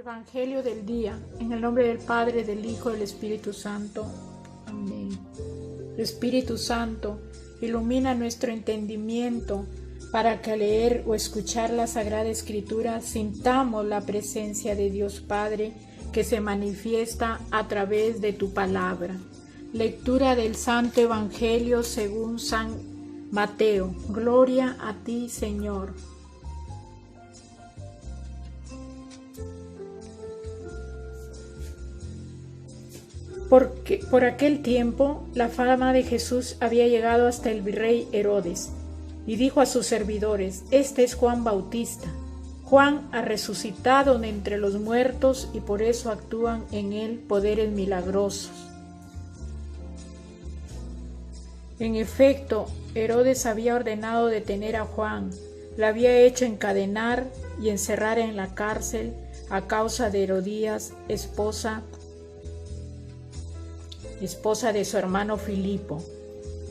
Evangelio del día, en el nombre del Padre, del Hijo y del Espíritu Santo. Amén. Espíritu Santo, ilumina nuestro entendimiento para que al leer o escuchar la Sagrada Escritura sintamos la presencia de Dios Padre que se manifiesta a través de tu palabra. Lectura del Santo Evangelio según San Mateo. Gloria a ti, Señor. Porque por aquel tiempo la fama de Jesús había llegado hasta el virrey Herodes, y dijo a sus servidores: Este es Juan Bautista. Juan ha resucitado de entre los muertos y por eso actúan en él poderes milagrosos. En efecto, Herodes había ordenado detener a Juan, lo había hecho encadenar y encerrar en la cárcel a causa de Herodías, esposa de su hermano Filipo,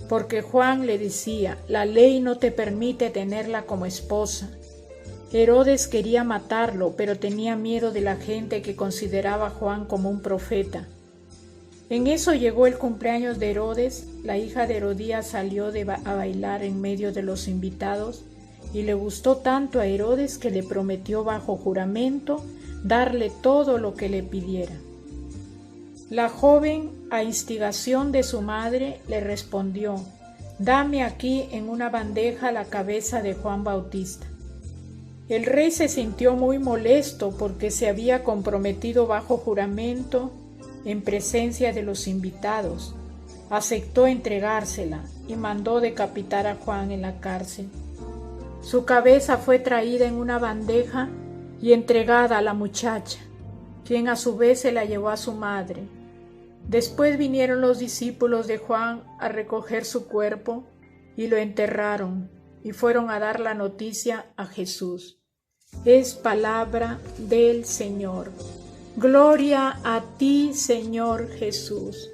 porque Juan le decía: la ley no te permite tenerla como esposa. Herodes quería matarlo, pero tenía miedo de la gente que consideraba a Juan como un profeta. En eso llegó el cumpleaños de Herodes. La hija de Herodías salió a bailar en medio de los invitados, y le gustó tanto a Herodes que le prometió bajo juramento darle todo lo que le pidiera. La joven, a instigación de su madre, le respondió: Dame aquí en una bandeja la cabeza de Juan Bautista. El rey se sintió muy molesto porque se había comprometido bajo juramento en presencia de los invitados. Aceptó entregársela y mandó decapitar a Juan en la cárcel. Su cabeza fue traída en una bandeja y entregada a la muchacha, quien a su vez se la llevó a su madre. Después vinieron los discípulos de Juan a recoger su cuerpo y lo enterraron, y fueron a dar la noticia a Jesús. Es palabra del Señor. Gloria a ti, Señor Jesús.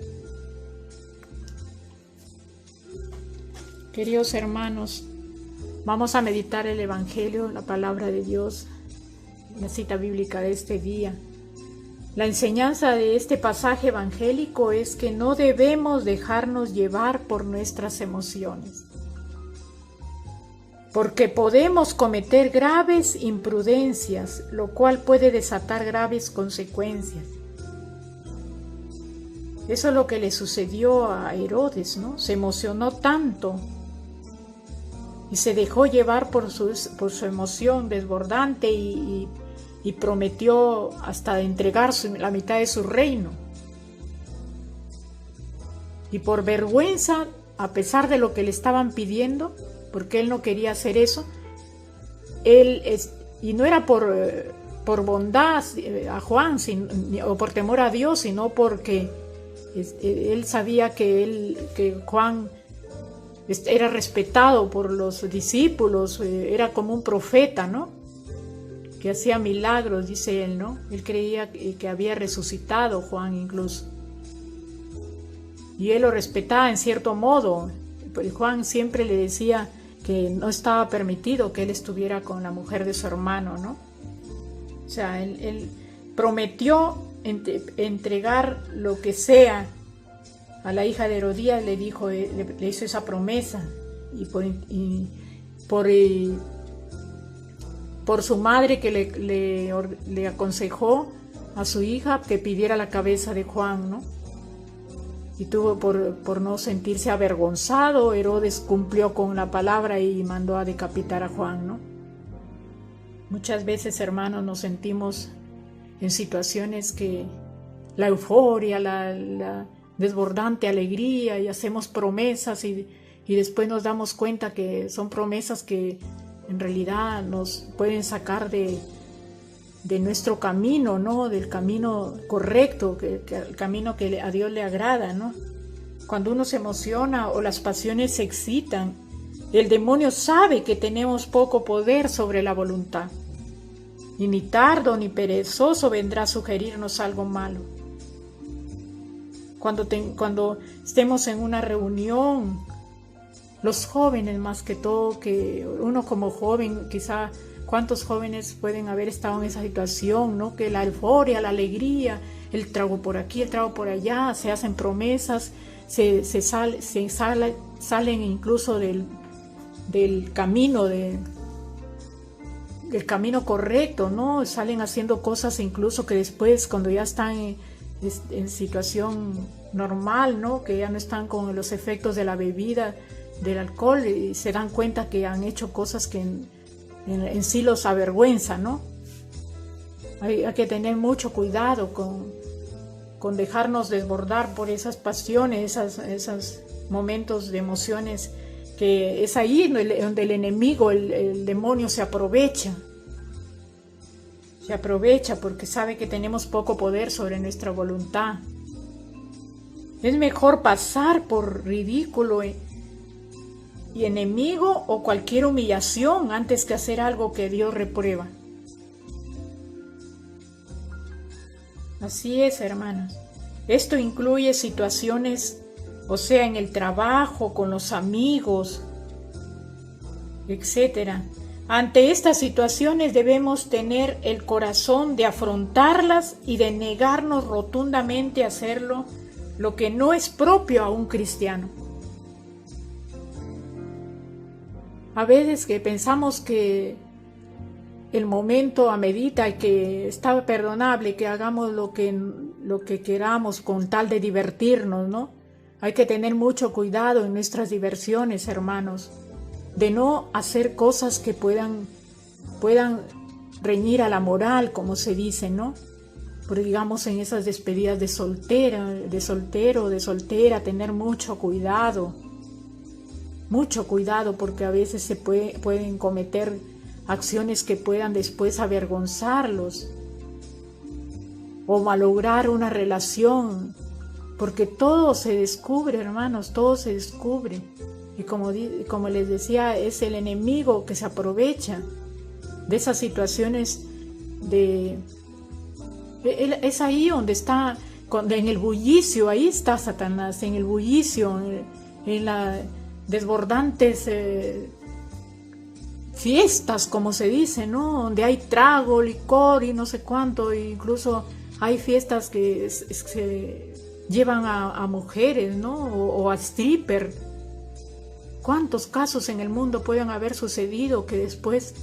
Queridos hermanos, vamos a meditar el Evangelio, la palabra de Dios, la cita bíblica de este día. La enseñanza de este pasaje evangélico es que no debemos dejarnos llevar por nuestras emociones, porque podemos cometer graves imprudencias, lo cual puede desatar graves consecuencias. Eso es lo que le sucedió a Herodes, ¿no? Se emocionó tanto y se dejó llevar por su emoción desbordante y prometió hasta entregar la mitad de su reino. Y por vergüenza, a pesar de lo que le estaban pidiendo, porque él no quería hacer eso, y no era por bondad a Juan o por temor a Dios, sino porque él sabía que Juan era respetado por los discípulos, era como un profeta, ¿no? Que hacía milagros, dice él, ¿no? Él creía que había resucitado Juan incluso. Y él lo respetaba en cierto modo. Pero Juan siempre le decía que no estaba permitido que él estuviera con la mujer de su hermano, ¿no? O sea, él prometió entregar lo que sea a la hija de Herodías, le hizo esa promesa, y por su madre que le aconsejó a su hija que pidiera la cabeza de Juan, ¿no? Y tuvo por no sentirse avergonzado, Herodes cumplió con la palabra y mandó a decapitar a Juan, ¿no? Muchas veces, hermanos, nos sentimos en situaciones que la euforia, la desbordante alegría, y hacemos promesas y después nos damos cuenta que son promesas que en realidad nos pueden sacar de nuestro camino, ¿no? Del camino correcto, el camino que a Dios le agrada, ¿no? Cuando uno se emociona o las pasiones se excitan, el demonio sabe que tenemos poco poder sobre la voluntad, y ni tardo ni perezoso vendrá a sugerirnos algo malo. Cuando estemos en una reunión, los jóvenes más que todo, que uno como joven quizá ¿Cuántos jóvenes pueden haber estado en esa situación, ¿no? Que la euforia, la alegría, el trago por aquí, el trago por allá, se hacen promesas, salen incluso del camino, del camino correcto, ¿no? Salen haciendo cosas incluso que después, cuando ya están en situación normal, ¿no? Que ya no están con los efectos de la bebida, del alcohol, y se dan cuenta que han hecho cosas que en sí los avergüenza, ¿no? Hay que tener mucho cuidado con dejarnos desbordar por esas pasiones, esos momentos de emociones, que es ahí donde el enemigo, el demonio se aprovecha porque sabe que tenemos poco poder sobre nuestra voluntad. Es mejor pasar por ridículo y enemigo o cualquier humillación antes que hacer algo que Dios reprueba. Así es, hermanos. Esto incluye situaciones, o sea, en el trabajo, con los amigos, etc. Ante estas situaciones debemos tener el corazón de afrontarlas y de negarnos rotundamente a hacerlo, lo que no es propio a un cristiano. A veces que pensamos que el momento amerita y que está perdonable que hagamos lo que queramos con tal de divertirnos, ¿no? Hay que tener mucho cuidado en nuestras diversiones, hermanos, de no hacer cosas que puedan reñir a la moral, como se dice, ¿no? Porque digamos en esas despedidas de soltero, de soltera, tener mucho cuidado, porque a veces se pueden cometer acciones que puedan después avergonzarlos o malograr una relación, porque todo se descubre, hermanos, todo se descubre. Y como les decía, es el enemigo que se aprovecha de esas situaciones es ahí donde está, en el bullicio, ahí está Satanás, en el bullicio, en las desbordantes fiestas, como se dice, ¿no? Donde hay trago, licor y no sé cuánto, e incluso hay fiestas que se llevan a mujeres, ¿no? O a stripper. ¿Cuántos casos en el mundo pueden haber sucedido que después,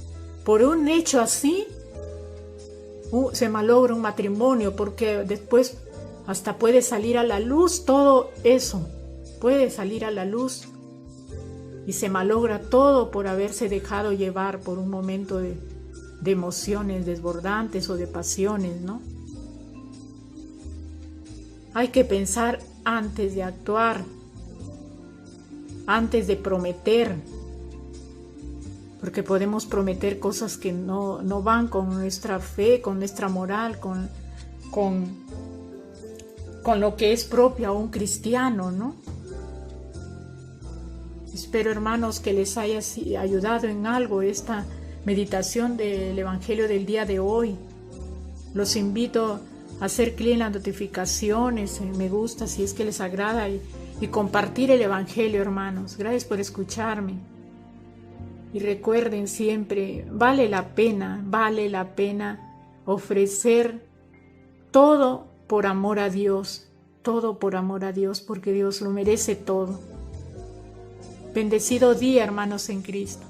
por un hecho así, se malogra un matrimonio? Porque después hasta puede salir a la luz todo eso, puede salir a la luz y se malogra todo por haberse dejado llevar por un momento de emociones desbordantes o de pasiones, ¿no? Hay que pensar antes de actuar, antes de prometer, porque podemos prometer cosas que no van con nuestra fe, con nuestra moral, con lo que es propio a un cristiano, ¿no? Espero, hermanos, que les haya ayudado en algo esta meditación del Evangelio del día de hoy. Los invito a hacer clic en las notificaciones, en me gusta si es que les agrada y compartir el Evangelio, hermanos. Gracias por escucharme. Y recuerden siempre, vale la pena ofrecer todo por amor a Dios, porque Dios lo merece todo. Bendecido día, hermanos en Cristo.